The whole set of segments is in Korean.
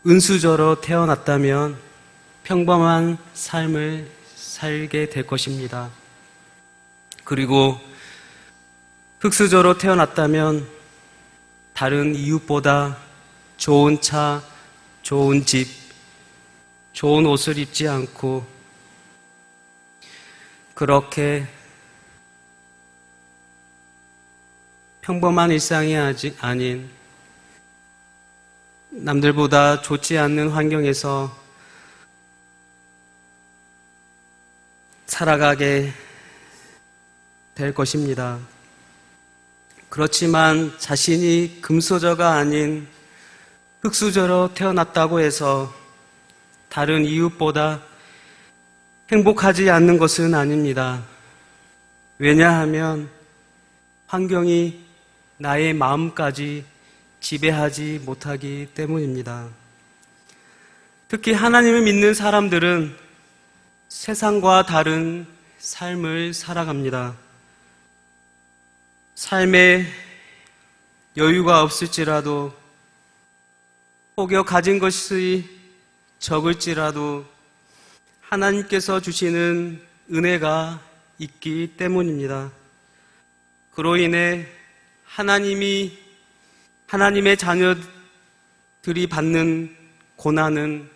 은수저로 태어났다면 평범한 삶을 살게 될 것입니다. 그리고 흙수저로 태어났다면 다른 이웃보다 좋은 차, 좋은 집, 좋은 옷을 입지 않고 그렇게 평범한 일상이 아닌 남들보다 좋지 않는 환경에서 살아가게 될 것입니다. 그렇지만 자신이 금수저가 아닌 흙수저로 태어났다고 해서 다른 이웃보다 행복하지 않는 것은 아닙니다. 왜냐하면 환경이 나의 마음까지 지배하지 못하기 때문입니다. 특히 하나님을 믿는 사람들은 세상과 다른 삶을 살아갑니다. 삶에 여유가 없을지라도 혹여 가진 것이 적을지라도 하나님께서 주시는 은혜가 있기 때문입니다. 그로 인해 하나님의 자녀들이 받는 고난은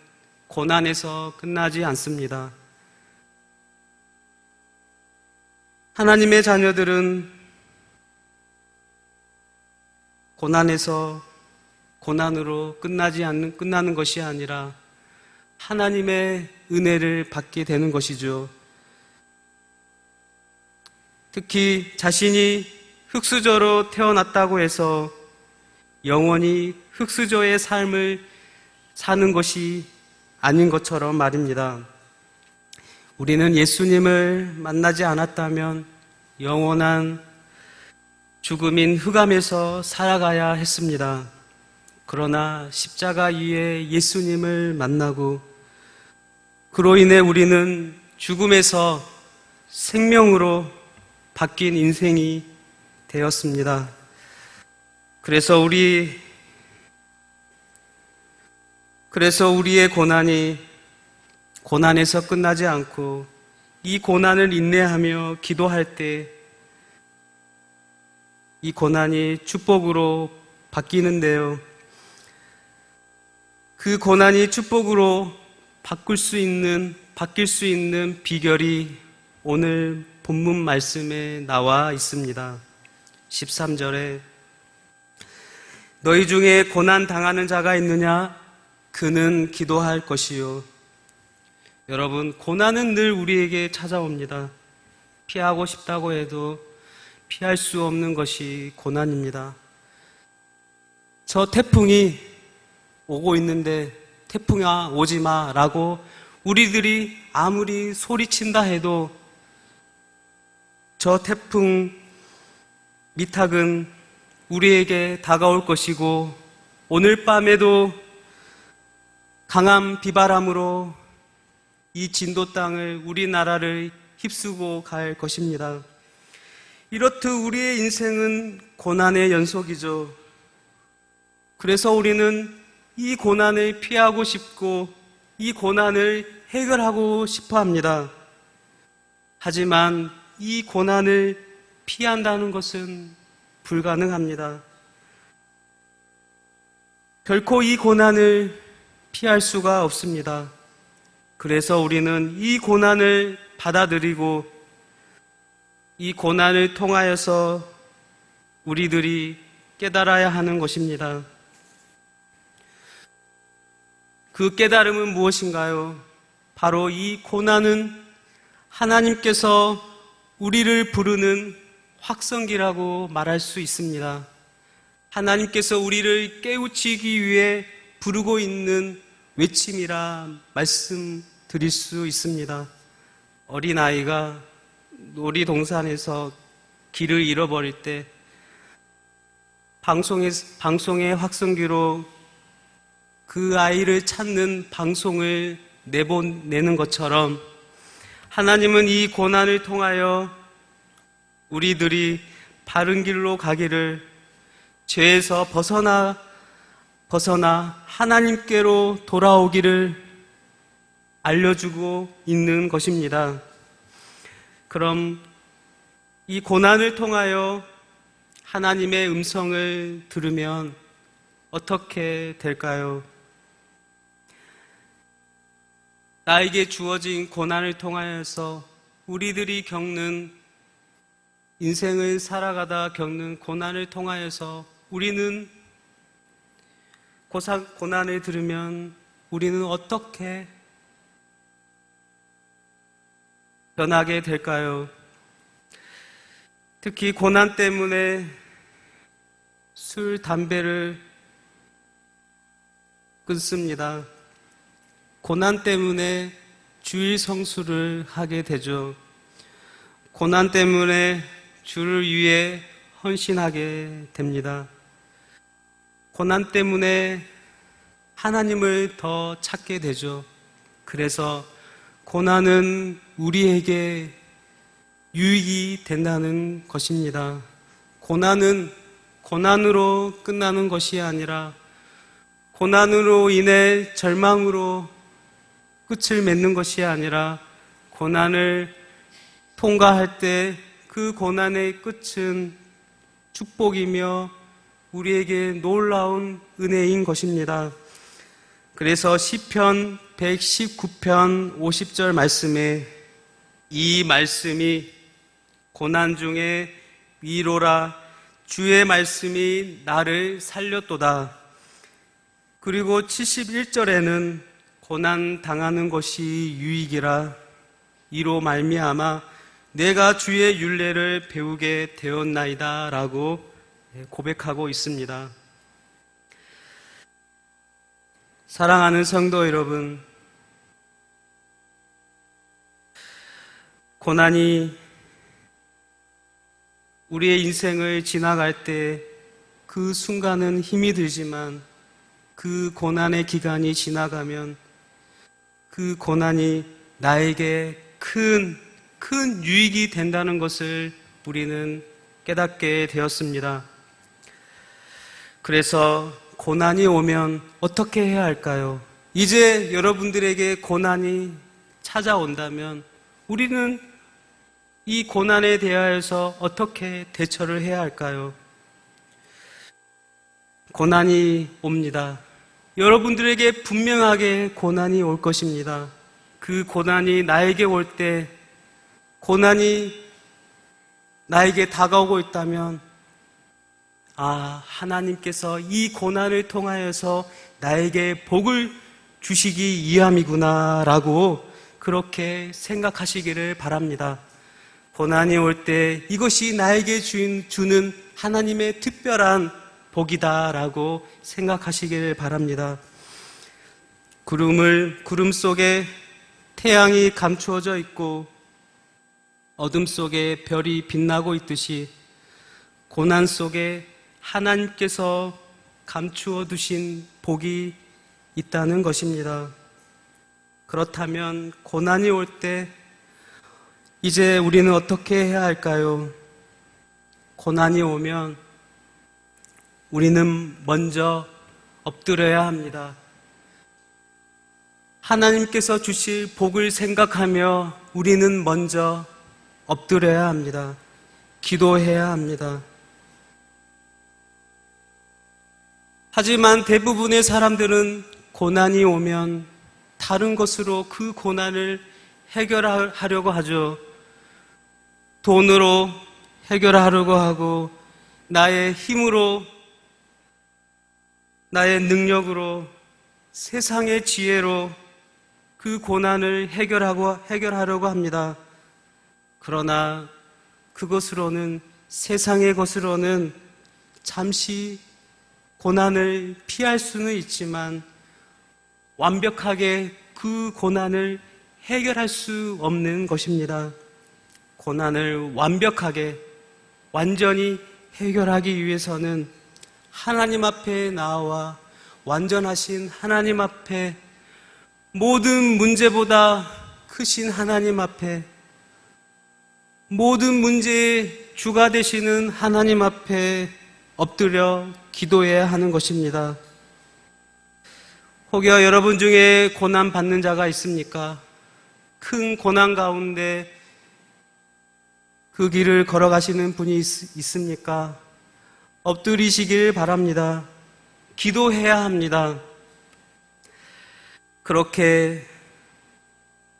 고난에서 끝나지 않습니다. 하나님의 자녀들은 고난으로 끝나는 것이 아니라 하나님의 은혜를 받게 되는 것이죠. 특히 자신이 흙수저로 태어났다고 해서 영원히 흙수저의 삶을 사는 것이 아닌 것처럼 말입니다. 우리는 예수님을 만나지 않았다면 영원한 죽음인 흑암에서 살아가야 했습니다. 그러나 십자가 위에 예수님을 만나고 그로 인해 우리는 죽음에서 생명으로 바뀐 인생이 되었습니다. 그래서 우리의 고난에서 끝나지 않고 이 고난을 인내하며 기도할 때 이 고난이 축복으로 바뀌는데요. 그 고난이 축복으로 바뀔 수 있는 비결이 오늘 본문 말씀에 나와 있습니다. 13절에 너희 중에 고난 당하는 자가 있느냐? 그는 기도할 것이요. 여러분, 고난은 늘 우리에게 찾아옵니다. 피하고 싶다고 해도 피할 수 없는 것이 고난입니다. 저 태풍이 오고 있는데 태풍아 오지 마 라고 우리들이 아무리 소리친다 해도 저 태풍 미탁은 우리에게 다가올 것이고 오늘 밤에도 강한 비바람으로 이 진도 땅을 우리나라를 휩쓰고 갈 것입니다. 이렇듯 우리의 인생은 고난의 연속이죠. 그래서 우리는 이 고난을 피하고 싶고 이 고난을 해결하고 싶어 합니다. 하지만 이 고난을 피한다는 것은 불가능합니다. 결코 이 고난을 피할 수가 없습니다. 그래서 우리는 이 고난을 받아들이고 이 고난을 통하여서 우리들이 깨달아야 하는 것입니다. 그 깨달음은 무엇인가요? 바로 이 고난은 하나님께서 우리를 부르는 확성기라고 말할 수 있습니다. 하나님께서 우리를 깨우치기 위해 부르고 있는 외침이라 말씀드릴 수 있습니다. 어린아이가 놀이동산에서 길을 잃어버릴 때 방송의 확성기로 그 아이를 찾는 방송을 내보내는 것처럼 하나님은 이 고난을 통하여 우리들이 바른 길로 가기를 죄에서 벗어나 하나님께로 돌아오기를 알려주고 있는 것입니다. 그럼 이 고난을 통하여 하나님의 음성을 들으면 어떻게 될까요? 나에게 주어진 고난을 통하여서 우리들이 겪는 인생을 살아가다 겪는 고난을 통하여서 우리는 고난을 들으면 우리는 어떻게 변하게 될까요? 특히 고난 때문에 술, 담배를 끊습니다. 고난 때문에 주일 성수를 하게 되죠. 고난 때문에 주를 위해 헌신하게 됩니다. 고난 때문에 하나님을 더 찾게 되죠. 그래서 고난은 우리에게 유익이 된다는 것입니다. 고난은 고난으로 끝나는 것이 아니라 고난으로 인해 절망으로 끝을 맺는 것이 아니라 고난을 통과할 때 그 고난의 끝은 축복이며 우리에게 놀라운 은혜인 것입니다. 그래서 시편 119편 50절 말씀에 이 말씀이 고난 중에 위로라, 주의 말씀이 나를 살렸도다. 그리고 71절에는 고난 당하는 것이 유익이라, 이로 말미암아 내가 주의 율례를 배우게 되었나이다 라고 고백하고 있습니다. 사랑하는 성도 여러분, 고난이 우리의 인생을 지나갈 때 그 순간은 힘이 들지만 그 고난의 기간이 지나가면 그 고난이 나에게 큰 유익이 된다는 것을 우리는 깨닫게 되었습니다. 그래서 고난이 오면 어떻게 해야 할까요? 이제 여러분들에게 고난이 찾아온다면 우리는 이 고난에 대하여서 어떻게 대처를 해야 할까요? 고난이 옵니다. 여러분들에게 분명하게 고난이 올 것입니다. 그 고난이 나에게 올 때, 고난이 나에게 다가오고 있다면, 하나님께서 이 고난을 통하여서 나에게 복을 주시기 위함이구나 라고 그렇게 생각하시기를 바랍니다. 고난이 올 때 이것이 나에게 주는 하나님의 특별한 복이다 라고 생각하시기를 바랍니다. 구름 속에 태양이 감추어져 있고 어둠 속에 별이 빛나고 있듯이 고난 속에 하나님께서 감추어 두신 복이 있다는 것입니다. 그렇다면 고난이 올 때 이제 우리는 어떻게 해야 할까요? 고난이 오면 우리는 먼저 엎드려야 합니다. 하나님께서 주실 복을 생각하며 우리는 먼저 엎드려야 합니다. 기도해야 합니다. 하지만 대부분의 사람들은 고난이 오면 다른 것으로 그 고난을 해결하려고 하죠. 돈으로 해결하려고 하고 나의 힘으로, 나의 능력으로, 세상의 지혜로 그 고난을 해결하려고 합니다. 그러나 그것으로는, 세상의 것으로는 잠시 고난을 피할 수는 있지만 완벽하게 그 고난을 해결할 수 없는 것입니다. 고난을 완전히 해결하기 위해서는 하나님 앞에 나와 완전하신 하나님 앞에, 모든 문제보다 크신 하나님 앞에, 모든 문제의 주가 되시는 하나님 앞에 엎드려 기도해야 하는 것입니다. 혹여 여러분 중에 고난 받는 자가 있습니까? 큰 고난 가운데 그 길을 걸어가시는 분이 있습니까? 엎드리시길 바랍니다. 기도해야 합니다. 그렇게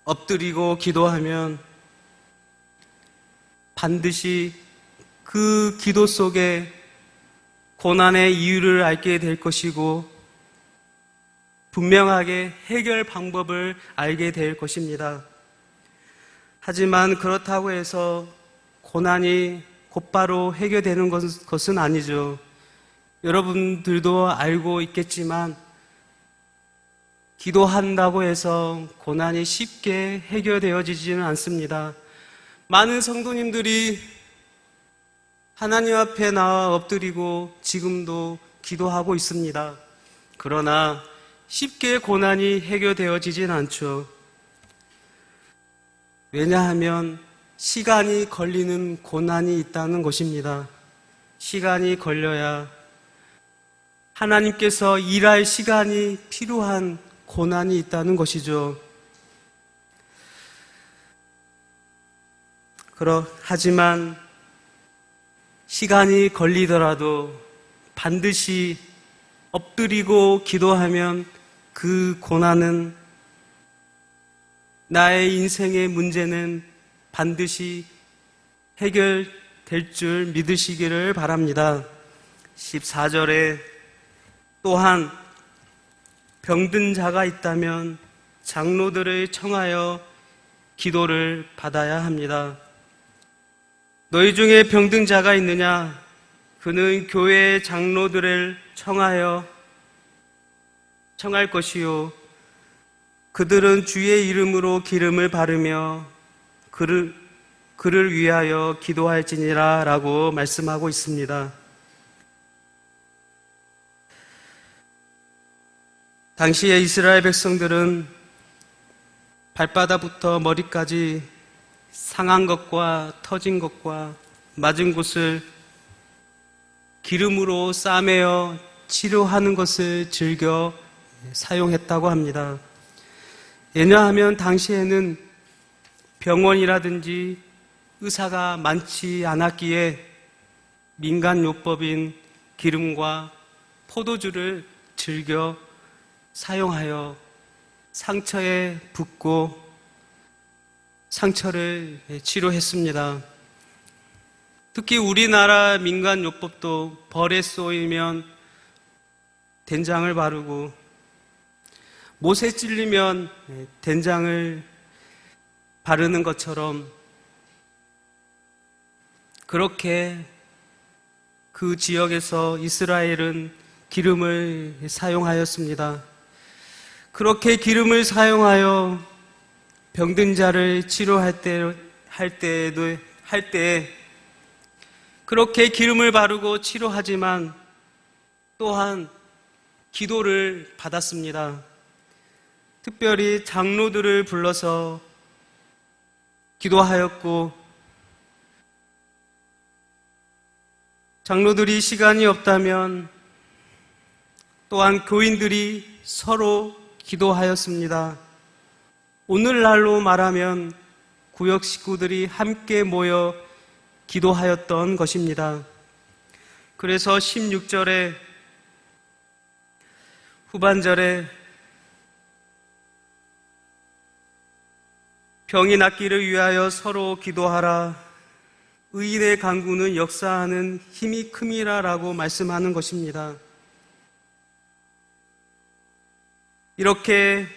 엎드리고 기도하면 반드시 그 기도 속에 고난의 이유를 알게 될 것이고 분명하게 해결 방법을 알게 될 것입니다. 하지만 그렇다고 해서 고난이 곧바로 해결되는 것은 아니죠. 여러분들도 알고 있겠지만 기도한다고 해서 고난이 쉽게 해결되어지지는 않습니다. 많은 성도님들이 하나님 앞에 나와 엎드리고 지금도 기도하고 있습니다. 그러나 쉽게 고난이 해결되어지진 않죠. 왜냐하면 시간이 걸리는 고난이 있다는 것입니다. 시간이 걸려야 하나님께서 일할 시간이 필요한 고난이 있다는 것이죠. 하지만 시간이 걸리더라도 반드시 엎드리고 기도하면 그 고난은 나의 인생의 문제는 반드시 해결될 줄 믿으시기를 바랍니다. 14절에 또한 병든 자가 있다면 장로들을 청하여 기도를 받아야 합니다. 너희 중에 병든 자가 있느냐? 그는 교회의 장로들을 청할 것이요. 그들은 주의 이름으로 기름을 바르며 그를 위하여 기도할지니라 라고 말씀하고 있습니다. 당시에 이스라엘 백성들은 발바닥부터 머리까지 상한 것과 터진 것과 맞은 곳을 기름으로 싸매어 치료하는 것을 즐겨 사용했다고 합니다. 왜냐하면 당시에는 병원이라든지 의사가 많지 않았기에 민간요법인 기름과 포도주를 즐겨 사용하여 상처에 붓고 상처를 치료했습니다. 특히 우리나라 민간요법도 벌에 쏘이면 된장을 바르고 못에 찔리면 된장을 바르는 것처럼 그렇게 그 지역에서 이스라엘은 기름을 사용하였습니다. 그렇게 기름을 사용하여 병든 자를 치료할 때 그렇게 기름을 바르고 치료하지만 또한 기도를 받았습니다. 특별히 장로들을 불러서 기도하였고 장로들이 시간이 없다면 또한 교인들이 서로 기도하였습니다. 오늘날로 말하면 구역 식구들이 함께 모여 기도하였던 것입니다. 그래서 16절에 후반절에 병이 낫기를 위하여 서로 기도하라. 의인의 간구는 역사하는 힘이 큼이라 라고 말씀하는 것입니다. 이렇게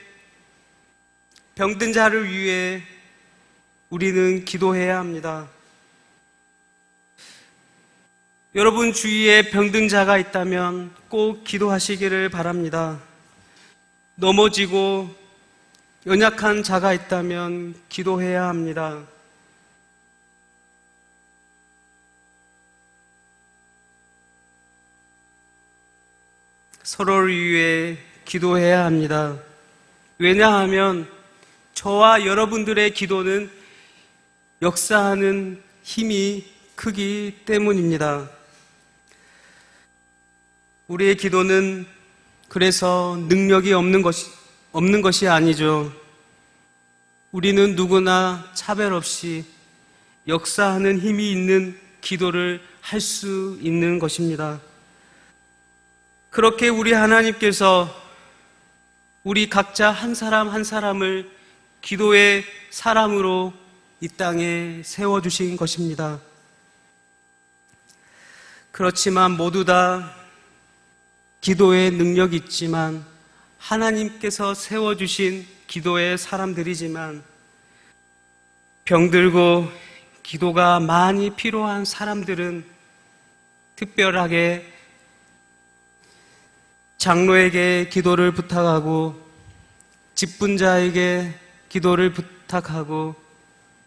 병든 자를 위해 우리는 기도해야 합니다. 여러분 주위에 병든 자가 있다면 꼭 기도하시기를 바랍니다. 넘어지고 연약한 자가 있다면 기도해야 합니다. 서로를 위해 기도해야 합니다. 왜냐하면 저와 여러분들의 기도는 역사하는 힘이 크기 때문입니다. 우리의 기도는 그래서 능력이 없는 것이 아니죠. 우리는 누구나 차별 없이 역사하는 힘이 있는 기도를 할 수 있는 것입니다. 그렇게 우리 하나님께서 우리 각자 한 사람 한 사람을 기도의 사람으로 이 땅에 세워주신 것입니다. 그렇지만 모두 다 기도의 능력이 있지만 하나님께서 세워주신 기도의 사람들이지만 병들고 기도가 많이 필요한 사람들은 특별하게 장로에게 기도를 부탁하고 직분자에게 기도를 부탁하고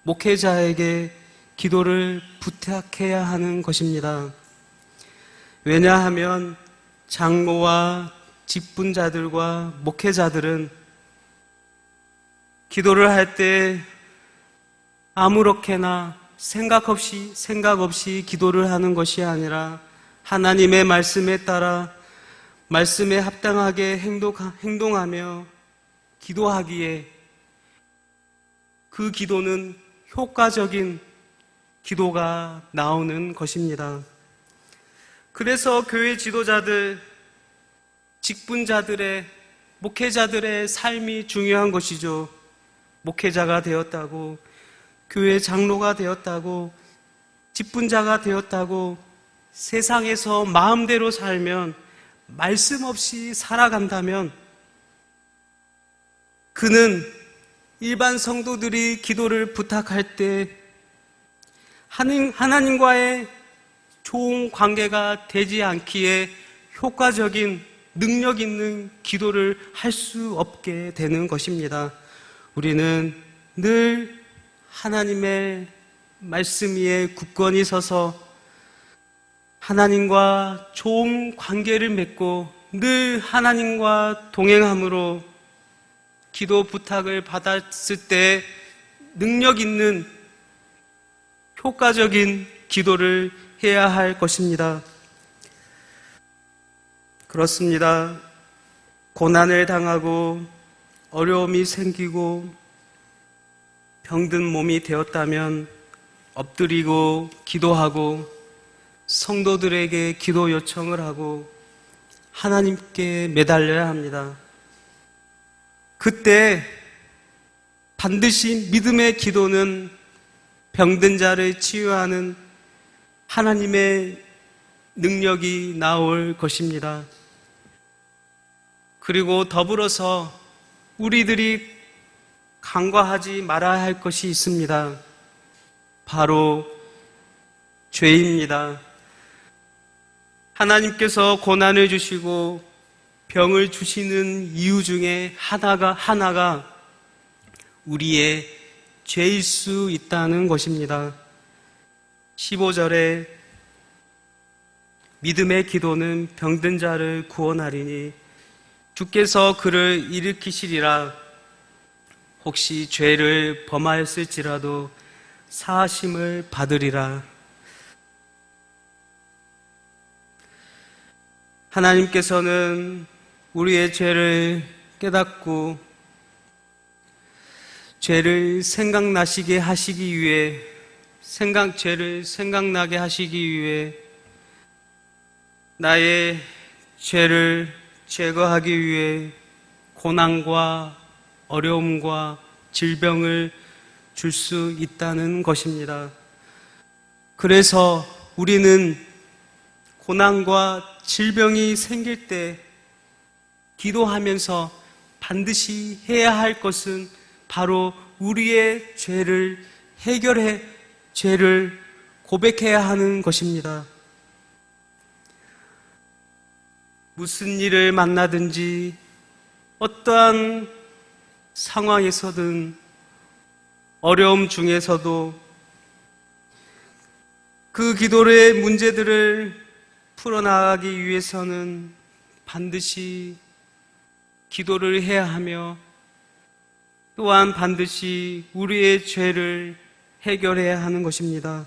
목회자에게 기도를 부탁해야 하는 것입니다. 왜냐하면 장로와 직분자들과 목회자들은 기도를 할 때 아무렇게나 생각 없이 기도를 하는 것이 아니라 하나님의 말씀에 따라 말씀에 합당하게 행동하며 기도하기에 그 기도는 효과적인 기도가 나오는 것입니다. 그래서 교회 지도자들, 직분자들의, 목회자들의 삶이 중요한 것이죠. 목회자가 되었다고, 교회 장로가 되었다고, 직분자가 되었다고 세상에서 마음대로 살면, 말씀 없이 살아간다면 그는 일반 성도들이 기도를 부탁할 때 하나님과의 좋은 관계가 되지 않기에 효과적인 능력 있는 기도를 할 수 없게 되는 것입니다. 우리는 늘 하나님의 말씀 위에 굳건히 서서 하나님과 좋은 관계를 맺고 늘 하나님과 동행함으로 기도 부탁을 받았을 때 능력 있는 효과적인 기도를 해야 할 것입니다. 그렇습니다. 고난을 당하고 어려움이 생기고 병든 몸이 되었다면 엎드리고 기도하고 성도들에게 기도 요청을 하고 하나님께 매달려야 합니다. 그때 반드시 믿음의 기도는 병든 자를 치유하는 하나님의 능력이 나올 것입니다. 그리고 더불어서 우리들이 간과하지 말아야 할 것이 있습니다. 바로 죄입니다. 하나님께서 고난을 주시고 병을 주시는 이유 중에 하나가 우리의 죄일 수 있다는 것입니다. 15절에 믿음의 기도는 병든 자를 구원하리니 주께서 그를 일으키시리라. 혹시 죄를 범하였을지라도 사하심을 받으리라. 하나님께서는 우리의 죄를 깨닫고 죄를 생각나게 하시기 위해 나의 죄를 제거하기 위해 고난과 어려움과 질병을 줄 수 있다는 것입니다. 그래서 우리는 고난과 질병이 생길 때 기도하면서 반드시 해야 할 것은 바로 우리의 죄를 죄를 고백해야 하는 것입니다. 무슨 일을 만나든지 어떠한 상황에서든 어려움 중에서도 그 기도의 문제들을 풀어나가기 위해서는 반드시 기도를 해야 하며 또한 반드시 우리의 죄를 해결해야 하는 것입니다.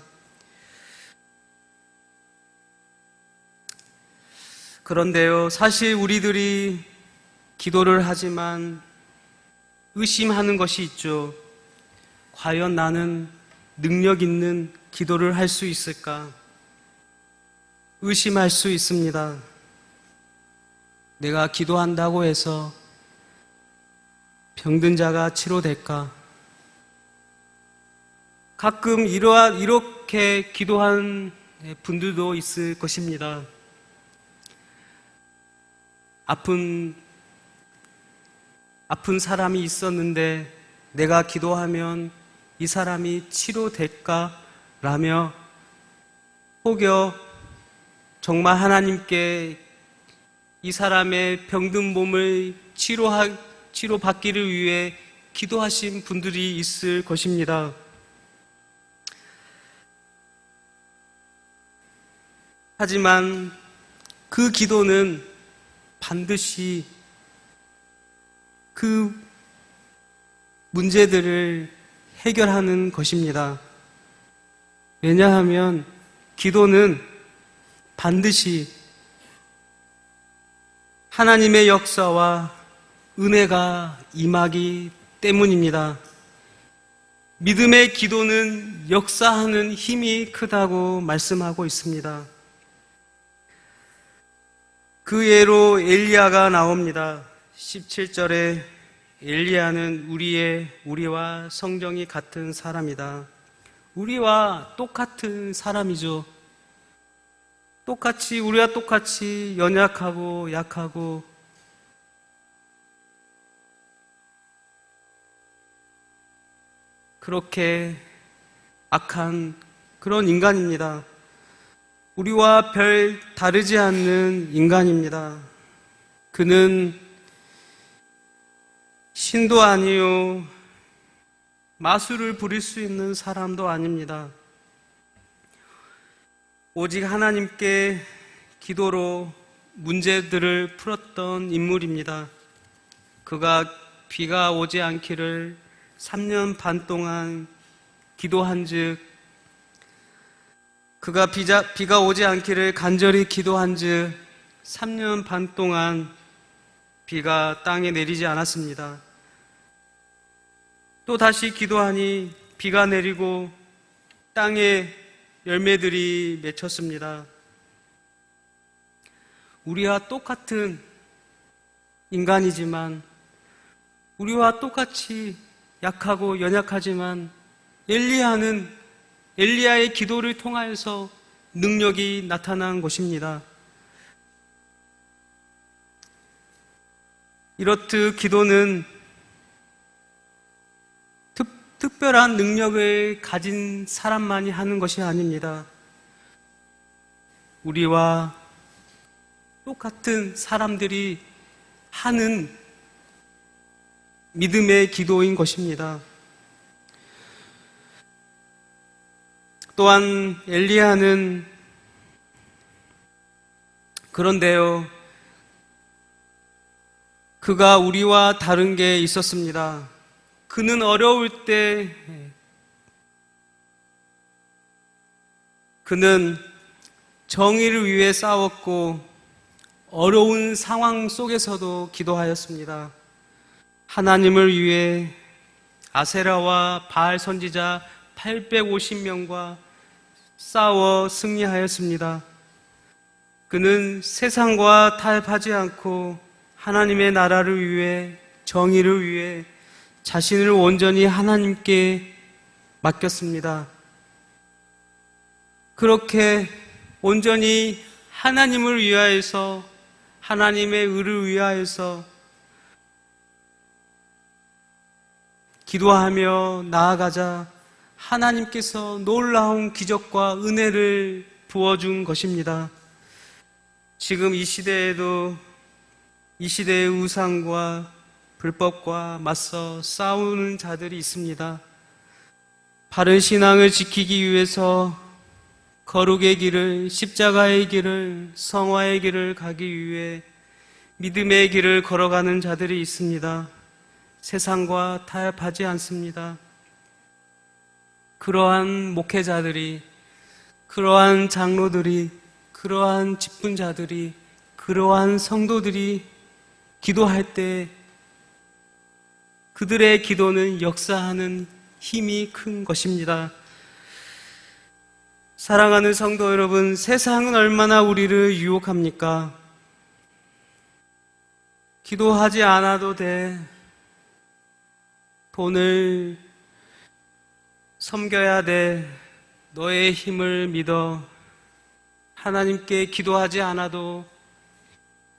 그런데요, 사실 우리들이 기도를 하지만 의심하는 것이 있죠. 과연 나는 능력 있는 기도를 할 수 있을까? 의심할 수 있습니다. 내가 기도한다고 해서 병든 자가 치료될까? 가끔 이렇게 기도한 분들도 있을 것입니다. 아픈 사람이 있었는데 내가 기도하면 이 사람이 치료될까? 라며 혹여 정말 하나님께 이 사람의 병든 몸을 치료받기를 위해 기도하신 분들이 있을 것입니다. 하지만 그 기도는 반드시 그 문제들을 해결하는 것입니다. 왜냐하면 기도는 반드시 하나님의 역사와 은혜가 임하기 때문입니다. 믿음의 기도는 역사하는 힘이 크다고 말씀하고 있습니다. 그 예로 엘리야가 나옵니다. 17절에 엘리야는 우리와 성정이 같은 사람이다. 우리와 똑같은 사람이죠. 우리와 똑같이 연약하고 약하고 그렇게 악한 그런 인간입니다. 우리와 별 다르지 않는 인간입니다. 그는 신도 아니요 마술을 부릴 수 있는 사람도 아닙니다. 오직 하나님께 기도로 문제들을 풀었던 인물입니다. 그가 비가 오지 않기를 3년 반 동안 기도한즉 그가 비가 오지 않기를 간절히 기도한즉 3년 반 동안 비가 땅에 내리지 않았습니다. 또 다시 기도하니 비가 내리고 땅에 열매들이 맺혔습니다. 우리와 똑같은 인간이지만 우리와 똑같이 약하고 연약하지만 엘리야의 기도를 통하여서 능력이 나타난 것입니다. 이렇듯 기도는 특별한 능력을 가진 사람만이 하는 것이 아닙니다. 우리와 똑같은 사람들이 하는 믿음의 기도인 것입니다. 또한 엘리야는 그런데요, 그가 우리와 다른 게 있었습니다. 그는 어려울 때 그는 정의를 위해 싸웠고 어려운 상황 속에서도 기도하였습니다. 하나님을 위해 아세라와 바알 선지자 850명과 싸워 승리하였습니다. 그는 세상과 타협하지 않고 하나님의 나라를 위해, 정의를 위해 자신을 온전히 하나님께 맡겼습니다. 그렇게 온전히 하나님을 위하여서, 하나님의 의를 위하여서 기도하며 나아가자 하나님께서 놀라운 기적과 은혜를 부어준 것입니다. 지금 이 시대에도 이 시대의 우상과 불법과 맞서 싸우는 자들이 있습니다. 바른 신앙을 지키기 위해서 거룩의 길을, 십자가의 길을, 성화의 길을 가기 위해 믿음의 길을 걸어가는 자들이 있습니다. 세상과 타협하지 않습니다. 그러한 목회자들이, 그러한 장로들이, 그러한 직분자들이, 그러한 성도들이 기도할 때 그들의 기도는 역사하는 힘이 큰 것입니다. 사랑하는 성도 여러분, 세상은 얼마나 우리를 유혹합니까? 기도하지 않아도 돼. 돈을 섬겨야 돼. 너의 힘을 믿어. 하나님께 기도하지 않아도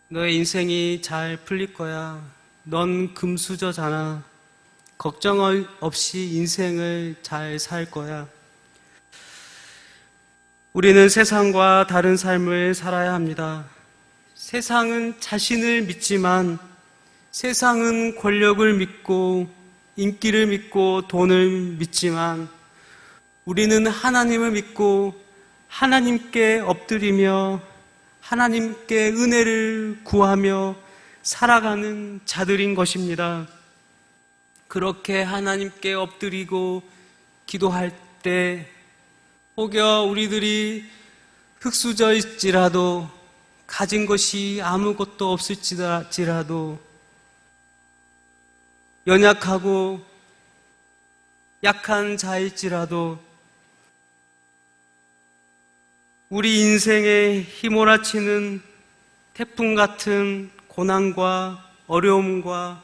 너의 인생이 잘 풀릴 거야. 넌 금수저잖아. 걱정 없이 인생을 잘 살 거야. 우리는 세상과 다른 삶을 살아야 합니다. 세상은 자신을 믿지만, 세상은 권력을 믿고 인기를 믿고 돈을 믿지만, 우리는 하나님을 믿고 하나님께 엎드리며 하나님께 은혜를 구하며 살아가는 자들인 것입니다. 그렇게 하나님께 엎드리고 기도할 때 혹여 우리들이 흙수저일지라도, 가진 것이 아무것도 없을지라도, 연약하고 약한 자일지라도, 우리 인생에 휘몰아치는 태풍 같은 고난과 어려움과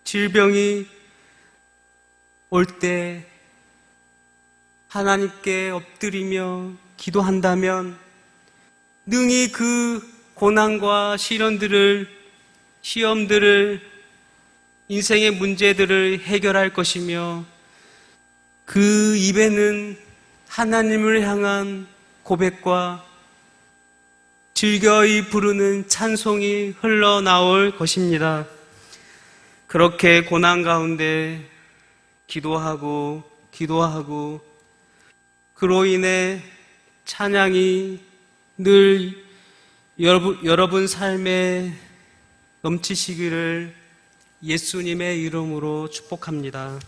질병이 올 때 하나님께 엎드리며 기도한다면 능히 그 고난과 시련들을, 시험들을, 인생의 문제들을 해결할 것이며, 그 입에는 하나님을 향한 고백과 즐거이 부르는 찬송이 흘러나올 것입니다. 그렇게 고난 가운데 기도하고 그로 인해 찬양이 늘 여러분 삶에 넘치시기를 예수님의 이름으로 축복합니다.